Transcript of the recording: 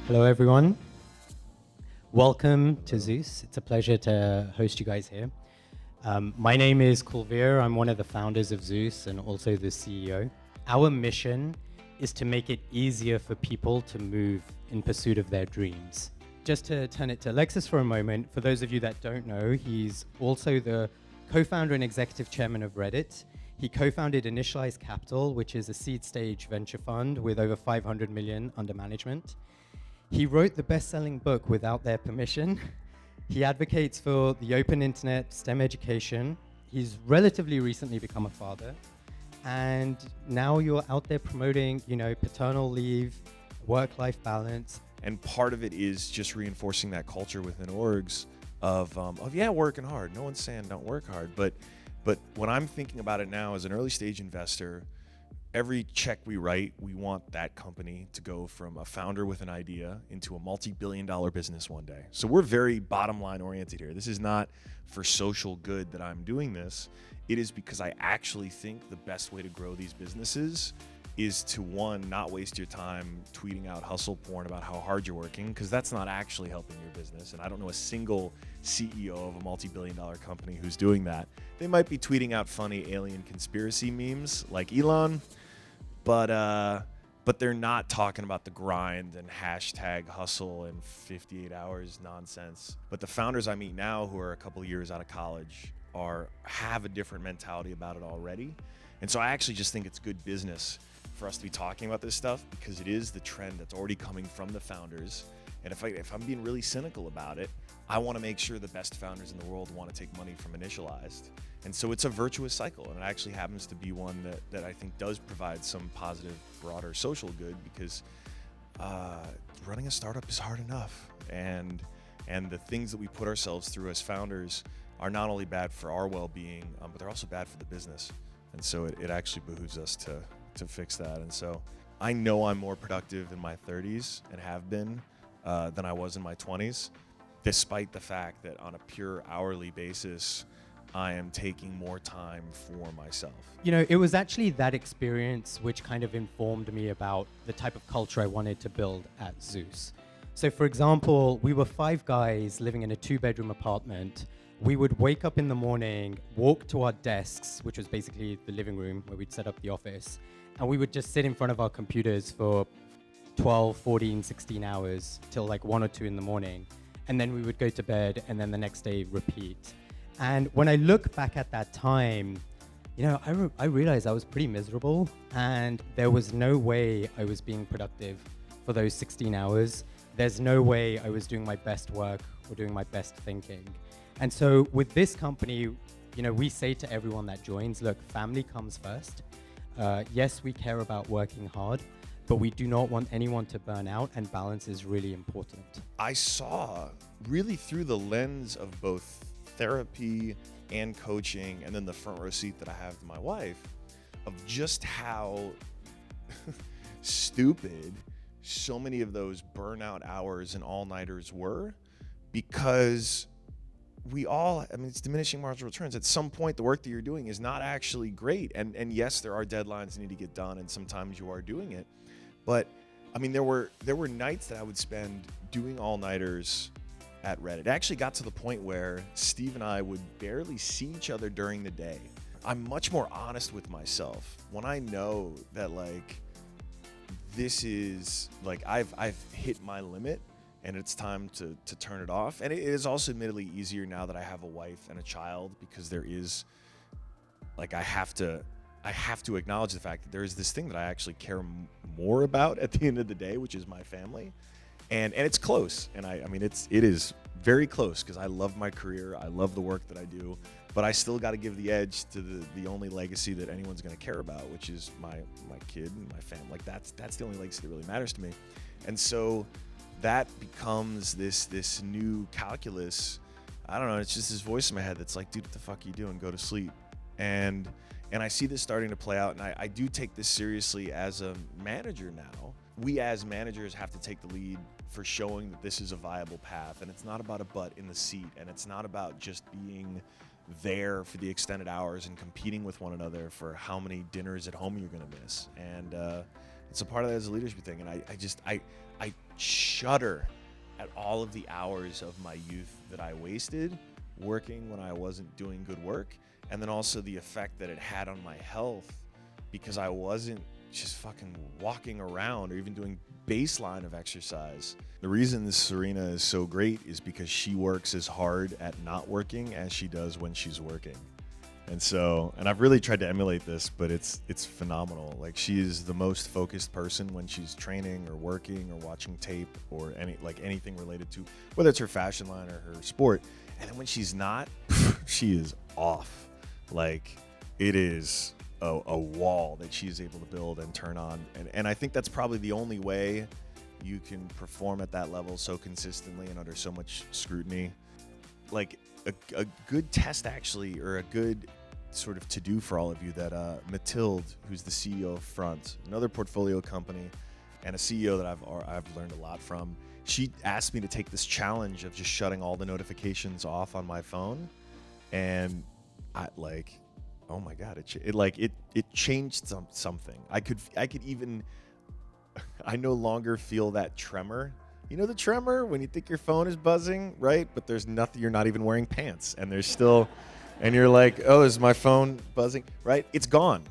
Hello, everyone. Welcome to Zeus. It's a pleasure to host you guys here. My name is Kulveer. I'm one of the founders of Zeus and also the CEO. Our mission is to make it easier for people to move in pursuit of their dreams. Just to turn it to Alexis for a moment, for those of you that don't know, he's also the co-founder and executive chairman of Reddit. He co-founded Initialized Capital, which is a seed stage venture fund with over 500 million under management. He wrote the best-selling book Without Their Permission. He advocates for the open internet, STEM education. He's relatively recently become a father. And now you're out there promoting, paternal leave, work-life balance. And part of it is just reinforcing that culture within orgs of working hard. No one's saying don't work hard. But when I'm thinking about it now as an early stage investor, every check we write, we want that company to go from a founder with an idea into a multi-billion-dollar business one day. So we're very bottom line oriented here. This is not for social good that I'm doing this. It is because I actually think the best way to grow these businesses is to, one, not waste your time tweeting out hustle porn about how hard you're working, because that's not actually helping your business. And I don't know a single CEO of a multi-billion-dollar company who's doing that. They might be tweeting out funny alien conspiracy memes like Elon, but they're not talking about the grind and hashtag hustle and 58 hours nonsense. But the founders I meet now who are a couple of years out of college have a different mentality about it already. And so I actually just think it's good business for us to be talking about this stuff, because it is the trend that's already coming from the founders. And if I'm being really cynical about it, I want to make sure the best founders in the world want to take money from Initialized. And so it's a virtuous cycle, and it actually happens to be one that I think does provide some positive, broader social good, because running a startup is hard enough. And the things that we put ourselves through as founders are not only bad for our well-being, but they're also bad for the business. And so it actually behooves us to fix that. And so I know I'm more productive in my 30s and have been than I was in my 20s, despite the fact that on a pure hourly basis, I am taking more time for myself. It was actually that experience which kind of informed me about the type of culture I wanted to build at Zeus. So for example, we were 5 guys living in a 2-bedroom apartment. We would wake up in the morning, walk to our desks, which was basically the living room where we'd set up the office, and we would just sit in front of our computers for 12, 14, 16 hours till like 1 or 2 in the morning. And then we would go to bed, and then the next day repeat. And when I look back at that time, I realized I was pretty miserable, and there was no way I was being productive for those 16 hours. There's no way I was doing my best work or doing my best thinking. And so with this company, we say to everyone that joins, look, family comes first. Yes, we care about working hard, but we do not want anyone to burn out, and balance is really important. I saw really through the lens of both therapy and coaching, and then the front row seat that I have to my wife, of just how stupid so many of those burnout hours and all-nighters were, because it's diminishing marginal returns. At some point, the work that you're doing is not actually great. And yes, there are deadlines that need to get done, and sometimes you are doing it. But there were nights that I would spend doing all-nighters at Reddit. It actually got to the point where Steve and I would barely see each other during the day. I'm much more honest with myself when I know that this is I've hit my limit and it's time to turn it off. And it is also admittedly easier now that I have a wife and a child, because there is I have to acknowledge the fact that there is this thing that I actually care more about at the end of the day, which is my family. And it's close, and it is very close, because I love my career, I love the work that I do, but I still got to give the edge to the only legacy that anyone's going to care about, which is my kid and my family. That's the only legacy that really matters to me. And so that becomes this new calculus. I don't know, it's just this voice in my head that's like, dude, what the fuck are you doing? Go to sleep. And I see this starting to play out, and I do take this seriously as a manager now. We as managers have to take the lead for showing that this is a viable path, and it's not about a butt in the seat, and it's not about just being there for the extended hours and competing with one another for how many dinners at home you're going to miss. And It's a part of that as a leadership thing. And I shudder at all of the hours of my youth that I wasted working when I wasn't doing good work. And then also the effect that it had on my health because I wasn't just fucking walking around or even doing baseline of exercise. The reason this Serena is so great is because she works as hard at not working as she does when she's working. And I've really tried to emulate this, but it's phenomenal. Like, she is the most focused person when she's training or working or watching tape or anything related to, whether it's her fashion line or her sport. And then when she's not, she is off. Like, it is a wall that she's able to build and turn on. And I think that's probably the only way you can perform at that level so consistently and under so much scrutiny. Like, a good test, actually, or a good sort of to-do for all of you, that Mathilde, who's the CEO of Front, another portfolio company, and a CEO that I've learned a lot from, she asked me to take this challenge of just shutting all the notifications off on my phone. And I, like, oh my God, it changed something. I could even, I no longer feel that tremor. You know the tremor when you think your phone is buzzing, right? But there's nothing, you're not even wearing pants, and there's still, and you're like, oh, is my phone buzzing, right? It's gone.